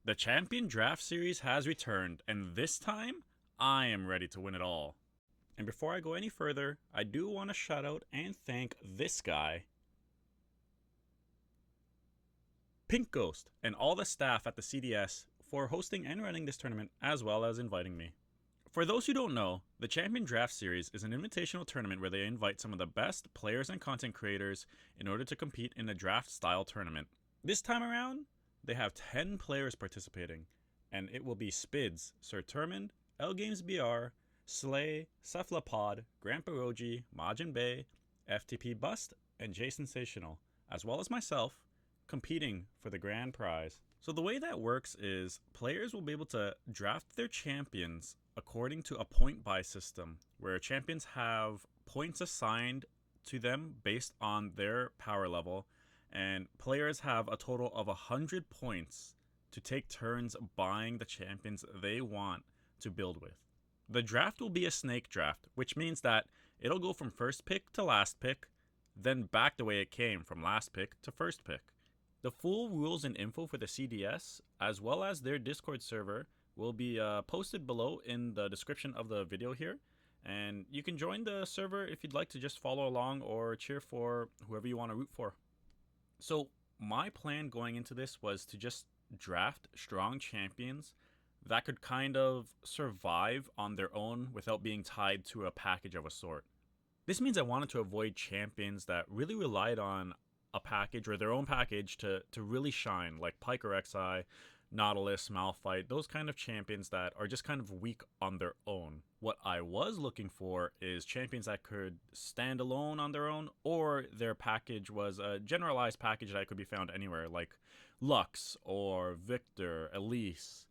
The Champion Draft Series has returned, and this time, I am ready to win it all. And before I go any further, I do want to shout out and thank this guy, Pink Ghost, and all the staff at the CDS for hosting and running this tournament as well as inviting me. For those who don't know, the Champion Draft Series is an invitational tournament where they invite some of the best players and content creators in order to compete in a draft style tournament. This time around, they have 10 players participating, and it will be Spids, Sir Termund, L Games BR, Slay, Cephalopod, Grandparoji, Majin Bay, FTP Bust, and J Sensational, as well as myself, competing for the grand prize. So the way that works is players will be able to draft their champions according to a point buy system, where champions have points assigned to them based on their power level, and players have a total of 100 points to take turns buying the champions they want to build with. The draft will be a snake draft, which means that it'll go from first pick to last pick, then back the way it came from last pick to first pick. The full rules and info for the CDS, as well as their Discord server, will be posted below in the description of the video here. And you can join the server if you'd like to just follow along or cheer for whoever you want to root for. So my plan going into this was to just draft strong champions that could kind of survive on their own without being tied to a package of a sort. This means I wanted to avoid champions that really relied on a package or their own package to really shine, like Pike or Xi, Nautilus, Malphite, those kind of champions that are just kind of weak on their own. What I was looking for is champions that could stand alone on their own, or their package was a generalized package that could be found anywhere, like Lux or Victor, Elise,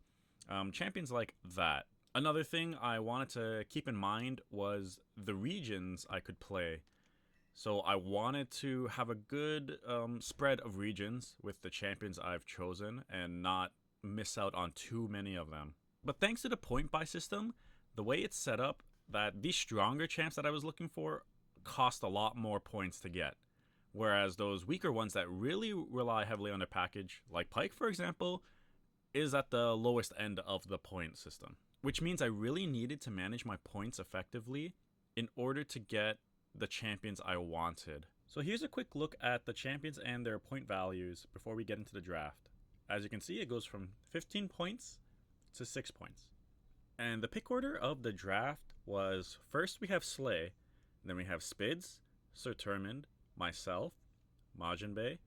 champions like that. Another thing I wanted to keep in mind was the regions I could play. So I wanted to have a good spread of regions with the champions I've chosen and not miss out on too many of them. But thanks to the point buy system, the way it's set up, that these stronger champs that I was looking for cost a lot more points to get. Whereas those weaker ones that really rely heavily on their package, like Pike for example, is at the lowest end of the point system. Which means I really needed to manage my points effectively in order to get the champions I wanted. So here's a quick look at the champions and their point values before we get into the draft. As you can see, it goes from 15 points to 6 points. And the pick order of the draft was, first we have Slay, then we have Spids, Sir Termund, myself, Majin Bay,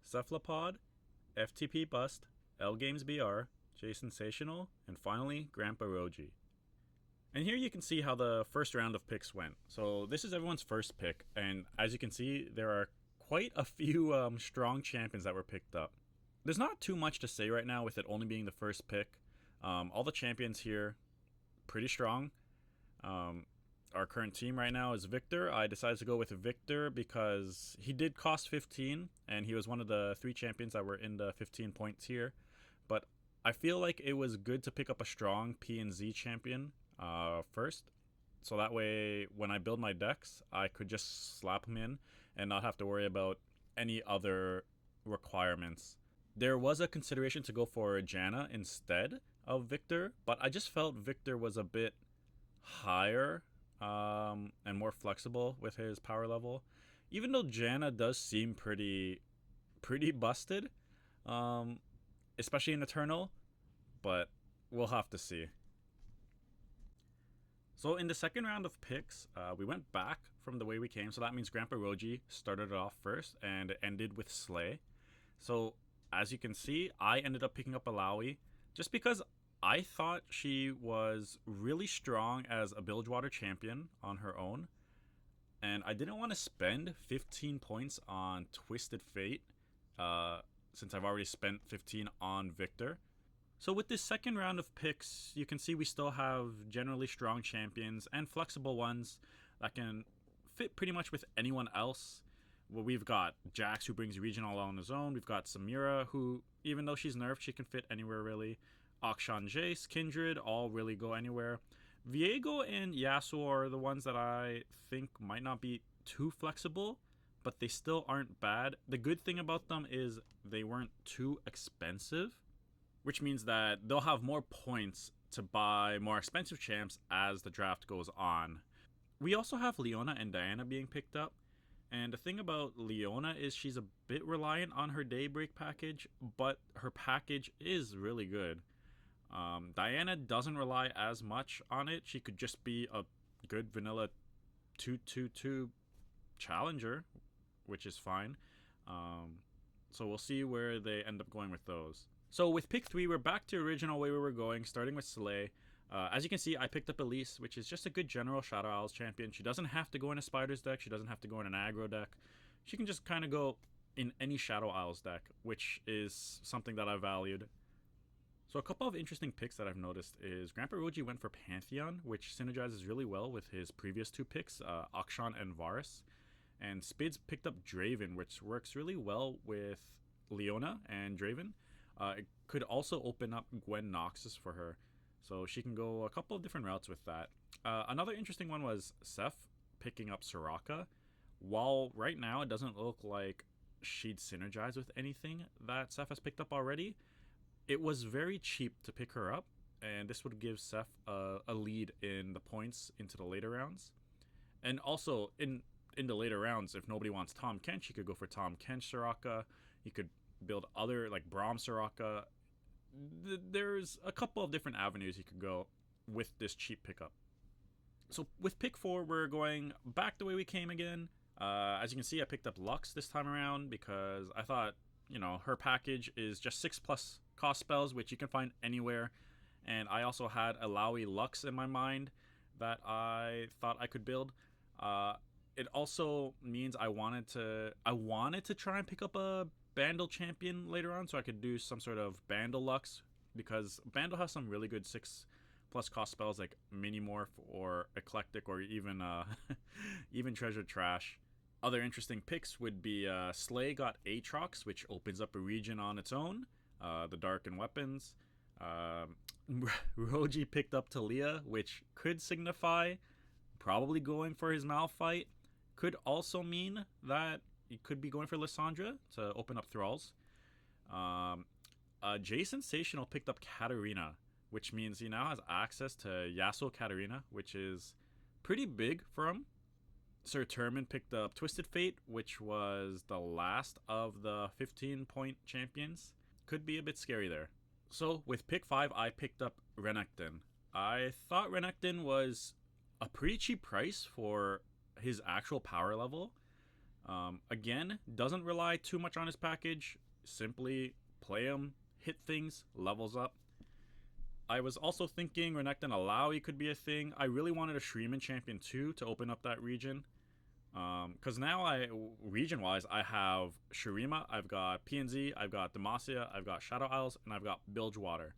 Cephalopod, FTP Bust, L Games BR, J Sensational, and finally Grandparoji. And here you can see how the first round of picks went. So this is everyone's first pick, and as you can see, there are quite a few strong champions that were picked up. There's not too much to say right now with it only being the first pick. All the champions here, pretty strong. Our current team right now is Victor. I decided to go with Victor because he did cost 15, and he was one of the 3 champions that were in the 15 point tier. But I feel like it was good to pick up a strong P and Z champion first, so that way when I build my decks I could just slap him in and not have to worry about any other requirements. There was a consideration to go for Janna instead of Victor, but I just felt Victor was a bit higher and more flexible with his power level, even though Janna does seem pretty busted, especially in Eternal, but we'll have to see. So in the second round of picks, we went back from the way we came. So that means Grandparoji started it off first and ended with Slay. So as you can see, I ended up picking up Alawi just because I thought she was really strong as a Bilgewater champion on her own. And I didn't want to spend 15 points on Twisted Fate since I've already spent 15 on Victor. So with this second round of picks, you can see we still have generally strong champions and flexible ones that can fit pretty much with anyone else. Well, we've got Jax, who brings regional on his own. We've got Samira, who, even though she's nerfed, she can fit anywhere really. Akshan, Jace, Kindred, all really go anywhere. Viego and Yasuo are the ones that I think might not be too flexible, but they still aren't bad. The good thing about them is they weren't too expensive. which means that they'll have more points to buy more expensive champs as the draft goes on. We also have Leona and Diana being picked up. And the thing about Leona is she's a bit reliant on her Daybreak package, but her package is really good. Diana doesn't rely as much on it. She could just be a good vanilla 2-2-2 challenger, which is fine. So we'll see where they end up going with those. So with pick 3, we're back to original way we were going, starting with Slay. As you can see, I picked up Elise, which is just a good general Shadow Isles champion. She doesn't have to go in a Spiders deck. She doesn't have to go in an aggro deck. She can just kind of go in any Shadow Isles deck, which is something that I valued. So a couple of interesting picks that I've noticed is Grandpa Roji went for Pantheon, which synergizes really well with his previous 2 picks, Akshan and Varus. And Spids picked up Draven, which works really well with Leona and Draven. It could also open up Gwen Noxus for her. So she can go a couple of different routes with that. Another interesting one was Seth picking up Soraka. While right now it doesn't look like she'd synergize with anything that Seth has picked up already, it was very cheap to pick her up, and this would give Seth a lead in the points into the later rounds. And also, in the later rounds, if nobody wants Tom Kench, you could go for Tom Kench Soraka. You could build other, like Braum Soraka. There's a couple of different avenues you could go with this cheap pickup. So with pick 4, we're going back the way we came again. As you can see, I picked up Lux this time around because I thought, her package is just 6+ cost spells, which you can find anywhere. And I also had a Laui Lux in my mind that I thought I could build. It also means I wanted to try and pick up a Bandle champion later on, so I could do some sort of Bandle Lux, because Bandle has some really good 6+ cost spells like Minimorph or Eclectic or even even Treasure Trash. Other interesting picks would be Slay got Aatrox, which opens up a region on its own, the Darken Weapons. Roji picked up Talia, which could signify probably going for his Malphite. Could also mean that he could be going for Lysandra to open up Thralls. Jay Sensational picked up Katarina, which means he now has access to Yasuo Katarina, which is pretty big for him. Sir Turman picked up Twisted Fate, which was the last of the 15-point champions. Could be a bit scary there. So with pick 5, I picked up Renekton. I thought Renekton was a pretty cheap price for his actual power level. Again, doesn't rely too much on his package. Simply play him, hit things, levels up. I was also thinking Renekton Alawi could be a thing. I really wanted a Shreeman Champion too to open up that region. Because now region-wise, I have Shurima, I've got PNZ, I've got Demacia, I've got Shadow Isles, and I've got Bilgewater.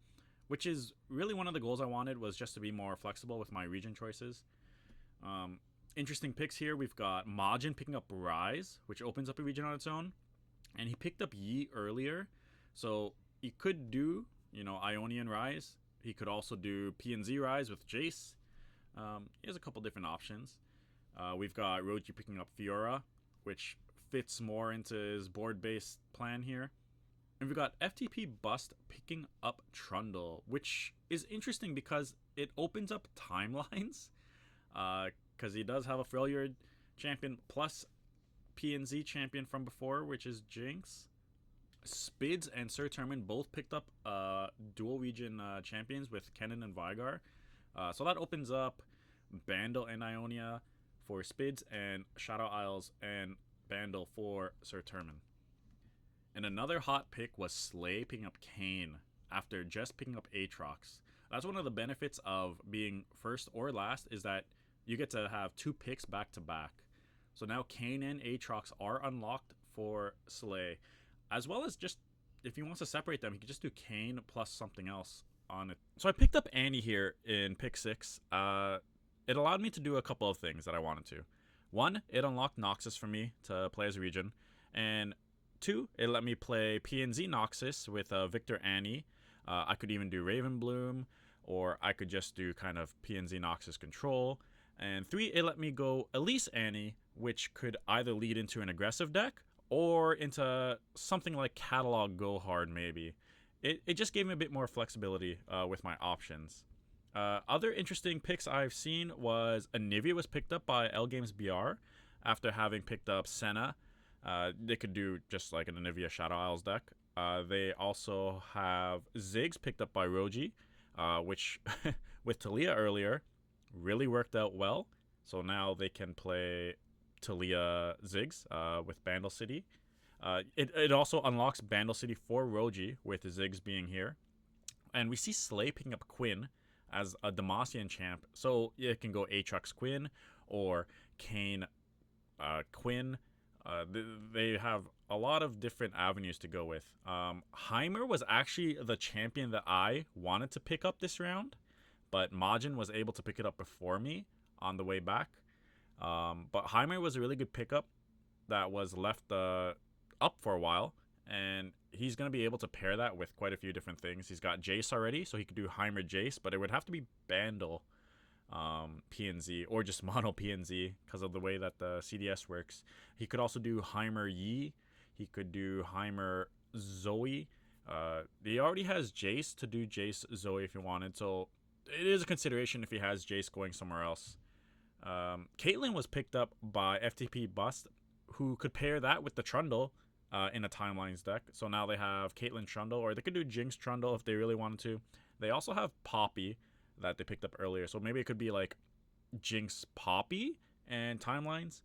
Which is really one of the goals I wanted, was just to be more flexible with my region choices. Interesting picks here. We've got Majin picking up Rise, which opens up a region on its own. And he picked up Yi earlier. So he could do, Ionian Rise. He could also do PNZ Rise with Jace. He has a couple different options. We've got Roji picking up Fiora, which fits more into his board-based plan here. And we've got FTP Bust picking up Trundle, which is interesting because it opens up timelines. Because he does have a Freljord champion plus PNZ champion from before, which is Jinx. Spids and Sir Turman both picked up dual region champions with Kennen and Vigar. So that opens up Bandle and Ionia for Spids, and Shadow Isles and Bandle for Sir Turman. And another hot pick was Slay picking up Kayn after just picking up Aatrox. That's one of the benefits of being first or last, is that you get to have 2 picks back to back. So now Kayn and Aatrox are unlocked for Slay, as well as just if he wants to separate them, he can just do Kayn plus something else on it. So I picked up Annie here in pick 6. It allowed me to do a couple of things that I wanted to. 1, it unlocked Noxus for me to play as a region, and 2, it let me play PNZ Noxus with Victor Annie. I could even do Ravenbloom, or I could just do kind of PNZ Noxus control. And 3, it let me go Elise Annie, which could either lead into an aggressive deck or into something like Catalog Go Hard maybe. it just gave me a bit more flexibility with my options. Other interesting picks I've seen was Anivia was picked up by L Games BR after having picked up Senna. They could do just like an Anivia Shadow Isles deck. They also have Ziggs picked up by Roji, which with Talia earlier really worked out well. So now they can play Talia Ziggs with Bandle City. It also unlocks Bandle City for Roji with Ziggs being here. And we see Slay picking up Quinn as a Demacian champ. So it can go Aatrox Quinn or Kane Quinn. They have a lot of different avenues to go with. Heimer was actually the champion that I wanted to pick up this round, but Majin was able to pick it up before me on the way back. But Heimer was a really good pickup that was left up for a while, and he's going to be able to pair that with quite a few different things. He's got Jace already, so he could do Heimer Jace, but it would have to be Bandle PNZ or just mono PNZ because of the way that the CDS works. He could also do Heimer Yi. He could do Heimer Zoe. He already has Jace to do Jace Zoe if he wanted, so it is a consideration if he has Jace going somewhere else. Caitlyn was picked up by FTP Bust, who could pair that with the Trundle in a Timelines deck. So now they have Caitlyn Trundle, or they could do Jinx Trundle if they really wanted to. They also have Poppy that they picked up earlier, so maybe it could be like Jinx Poppy and Timelines.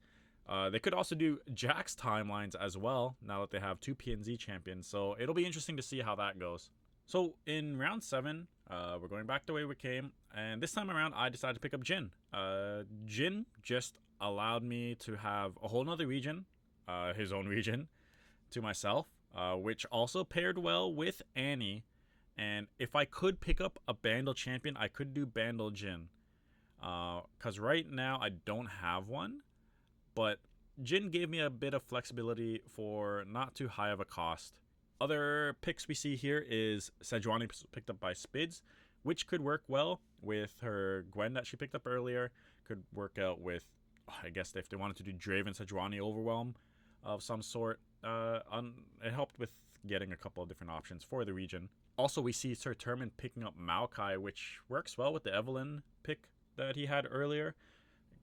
They could also do Jax Timelines as well, now that they have two PNZ champions, so it'll be interesting to see how that goes. So in round 7, we're going back the way we came, and this time around I decided to pick up Jhin. Jhin just allowed me to have a whole nother region, his own region, to myself, which also paired well with Annie. And if I could pick up a Bandle champion, I could do Bandle Jhin. Because right now I don't have one, but Jhin gave me a bit of flexibility for not too high of a cost. Other picks we see here is Sejuani picked up by Spids, which could work well with her Gwen that she picked up earlier. Could work out with, I guess, if they wanted to do Draven Sejuani Overwhelm of some sort. It helped with getting a couple of different options for the region. Also, we see Sir Turman picking up Maokai, which works well with the Evelyn pick that he had earlier.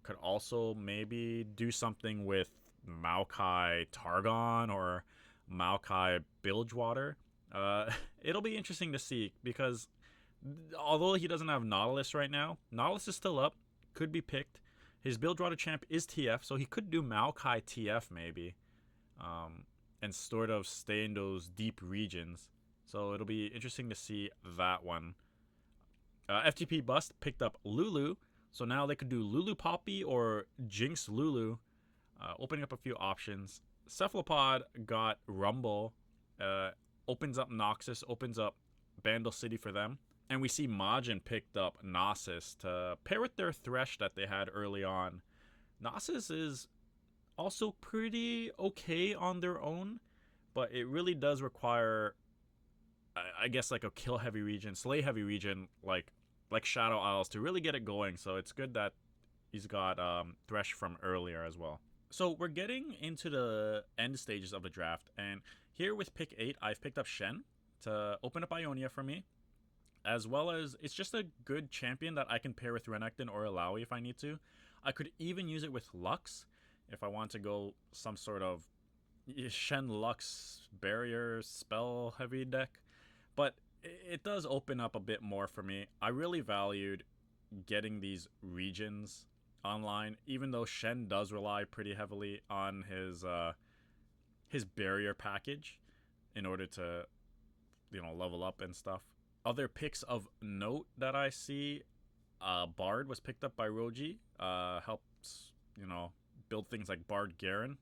Could also maybe do something with Maokai Targon or Maokai Bilgewater. It'll be interesting to see, because although he doesn't have Nautilus right now, Nautilus is still up, could be picked. His Bilgewater champ is TF, so he could do Maokai TF maybe, and sort of stay in those deep regions. So it'll be interesting to see that one. FTP Bust picked up Lulu, so now they could do Lulu Poppy or Jinx Lulu, opening up a few options. Cephalopod got Rumble, opens up Noxus, opens up Bandle City for them. And we see Majin picked up Nasus to pair with their Thresh that they had early on. Nasus is also pretty okay on their own, but it really does require, I guess, like a kill heavy region, slay heavy region, like Shadow Isles to really get it going. So it's good that he's got Thresh from earlier as well. So we're getting into the end stages of the draft, and here with pick 8, I've picked up Shen to open up Ionia for me, as well as it's just a good champion that I can pair with Renekton or Illaoi if I need to. I could even use it with Lux if I want to go some sort of Shen Lux barrier spell heavy deck, but it does open up a bit more for me. I really valued getting these regions online, even though Shen does rely pretty heavily on his barrier package in order to, level up and stuff. Other picks of note that I see, Bard was picked up by Roji, helps, build things like Bard Garen.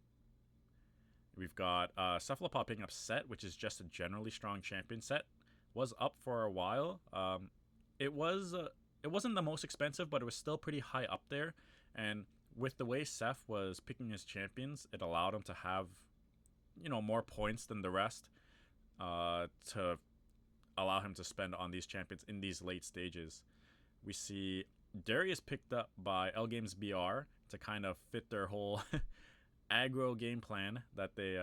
We've got Cephalopod picking up Set, which is just a generally strong champion. Set was up for a while. It wasn't the most expensive, but it was still pretty high up there. And with the way Seth was picking his champions, it allowed him to have, more points than the rest, to allow him to spend on these champions in these late stages. We see Darius picked up by L Games BR to kind of fit their whole aggro game plan that they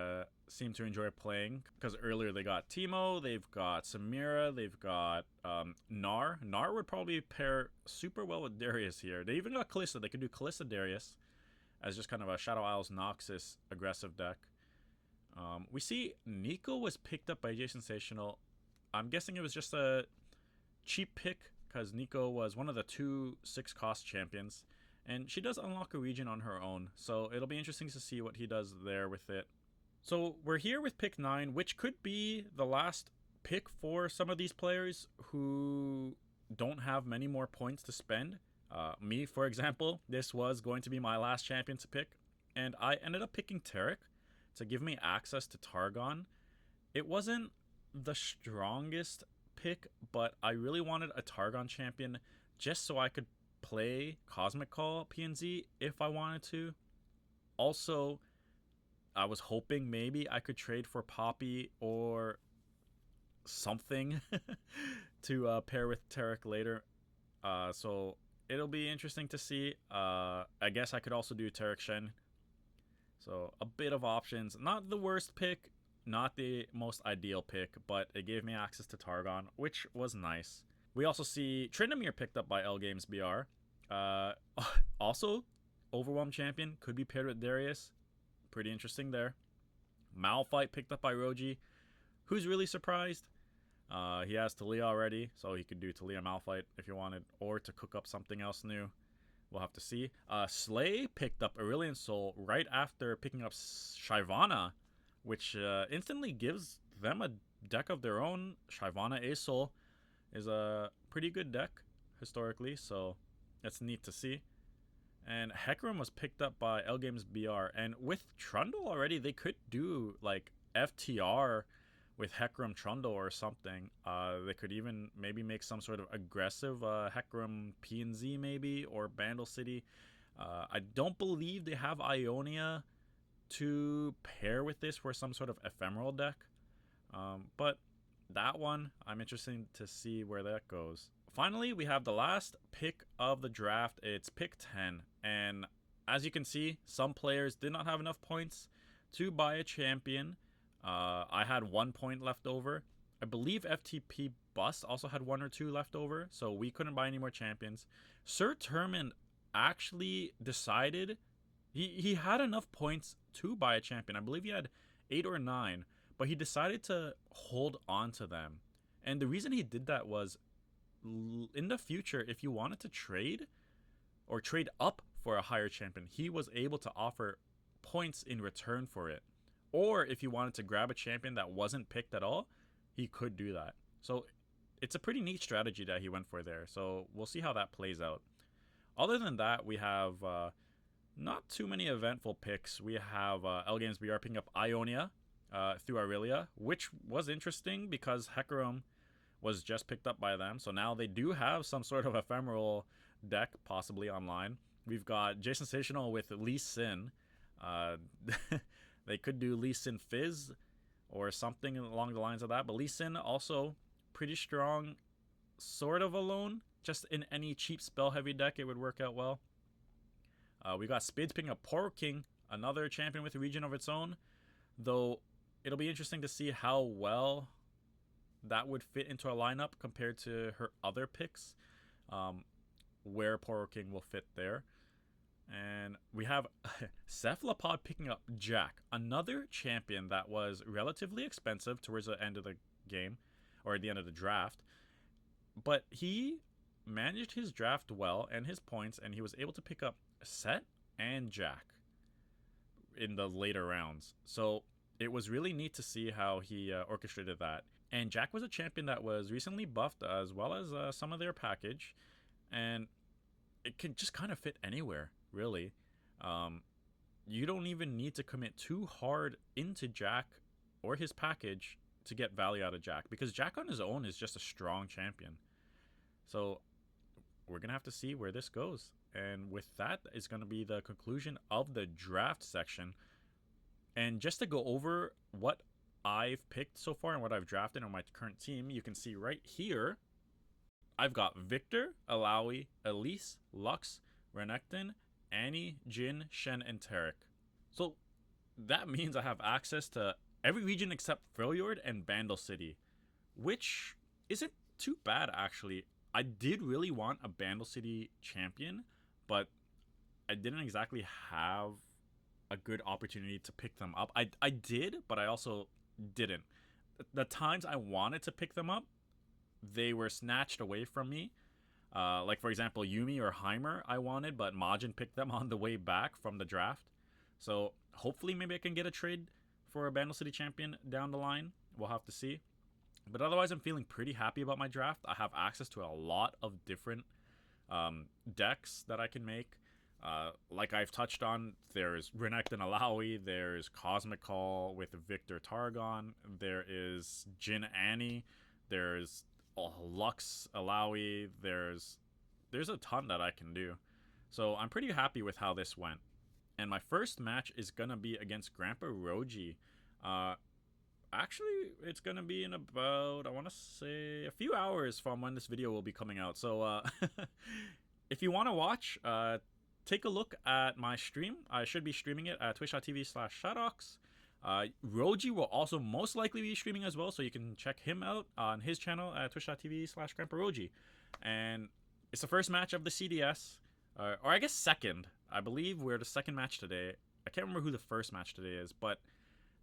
seem to enjoy playing. Because earlier they got Teemo, they've got Samira, they've got Gnar. Gnar would probably pair super well with Darius here. They even got Kalista. They could do Kalista Darius as just kind of a Shadow Isles Noxus aggressive deck. We see Nico was picked up by Jason Sensational. I'm guessing it was just a cheap pick because Nico was one of the 2 6-cost champions. And she does unlock a region on her own, so it'll be interesting to see what he does there with it. So we're here with pick 9, which could be the last pick for some of these players who don't have many more points to spend. Me, for example, this was going to be my last champion to pick, and I ended up picking Taric to give me access to Targon. It wasn't the strongest pick, but I really wanted a Targon champion just so I could play Cosmic Call PNZ if I wanted to. Also, I was hoping maybe I could trade for Poppy or something to pair with Taric later. So it'll be interesting to see. I guess I could also do Taric Shen. So a bit of options. Not the worst pick, not the most ideal pick, but it gave me access to Targon, which was nice. We also see Tryndamere picked up by L Games BR. Also, Overwhelm champion could be paired with Darius. Pretty interesting there. Malphite picked up by Roji. Who's really surprised? He has Talia already, so he could do Talia Malphite if you wanted, or to cook up something else new. We'll have to see. Slay picked up Aurelion Soul right after picking up Shyvana, which instantly gives them a deck of their own. Shyvana A Soul is a pretty good deck historically, so that's neat to see. And Hecarim was picked up by L Games BR, and with Trundle already, they could do like FTR with Hecarim Trundle or something. They could even maybe make some sort of aggressive Hecarim PNZ maybe, or Bandle City. I don't believe they have Ionia to pair with this for some sort of ephemeral deck. But that one, I'm interested to see where that goes. Finally, we have the last pick of the draft. It's pick 10. And as you can see, some players did not have enough points to buy a champion. I had 1 point left over. I believe FTP Bust also had 1 or 2 left over, so we couldn't buy any more champions. Sir Termin actually decided he had enough points to buy a champion. I believe he had 8 or 9, but he decided to hold on to them. And the reason he did that was, in the future, if you wanted to trade or trade up for a higher champion, he was able to offer points in return for it. Or if you wanted to grab a champion that wasn't picked at all, he could do that. So it's a pretty neat strategy that he went for there. So we'll see how that plays out. Other than that, we have not too many eventful picks. We have L Games BR picking up Ionia through Aurelia, which was interesting because Hecarim was just picked up by them. So now they do have some sort of ephemeral deck possibly online. We've got Jay Sensational with Lee Sin. They could do Lee Sin Fizz or something along the lines of that. But Lee Sin also pretty strong, sort of alone. Just in any cheap spell heavy deck, it would work out well. We got Spids picking up Poro King, another champion with a region of its own. Though it'll be interesting to see how well that would fit into a lineup compared to her other picks, where Poro King will fit there. And we have Cephalopod picking up Jack, another champion that was relatively expensive towards the end of the game, or at the end of the draft. But he managed his draft well and his points, and he was able to pick up Set and Jack in the later rounds. So it was really neat to see how he orchestrated that. And Jack was a champion that was recently buffed, as well as some of their package, and it can just kind of fit anywhere, really. You don't even need to commit too hard into Jack or his package to get value out of Jack, because Jack on his own is just a strong champion. So we're going to have to see where this goes. And with that is going to be the conclusion of the draft section. And just to go over what I've picked so far and what I've drafted on my current team, you can see right here, I've got Victor, Alawi, Elise, Lux, Renekton, Annie, Jin, Shen, and Taric. So that means I have access to every region except Freljord and Bandle City, which isn't too bad actually. I did really want a Bandle City champion, but I didn't exactly have a good opportunity to pick them up. I did, but I also didn't. The times I wanted to pick them up, they were snatched away from me. Like for example, Yumi or Heimer I wanted, but Majin picked them on the way back from the draft. So hopefully maybe I can get a trade for a Bandle City champion down the line. We'll have to see. But otherwise, I'm feeling pretty happy about my draft. I have access to a lot of different decks that I can make. Like I've touched on, there's Renekton Alawi, there's Cosmic Call with Victor Targon, there is Jin Annie, there's Lux Alawi, there's a ton that I can do. So I'm pretty happy with how this went. And my first match is gonna be against Grandpa Roji. Uh, Actually, it's gonna be in about, I want to say, a few hours from when this video will be coming out. So if you want to watch, take a look at my stream. I should be streaming it at twitch.tv/shadox. Roji will also most likely be streaming as well, so you can check him out on his channel at twitch.tv/grandparoji. And it's the first match of the CDS, or I guess second. I believe we're the second match today. I can't remember who the first match today is, but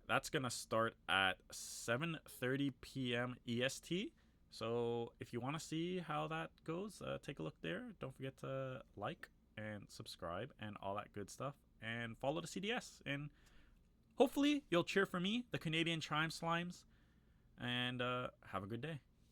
that's gonna start at 7:30 p.m. EST. So if you want to see how that goes, take a look there. Don't forget to like and subscribe and all that good stuff, and follow the CDS. And hopefully you'll cheer for me, the Canadian Chimeslimes, and have a good day.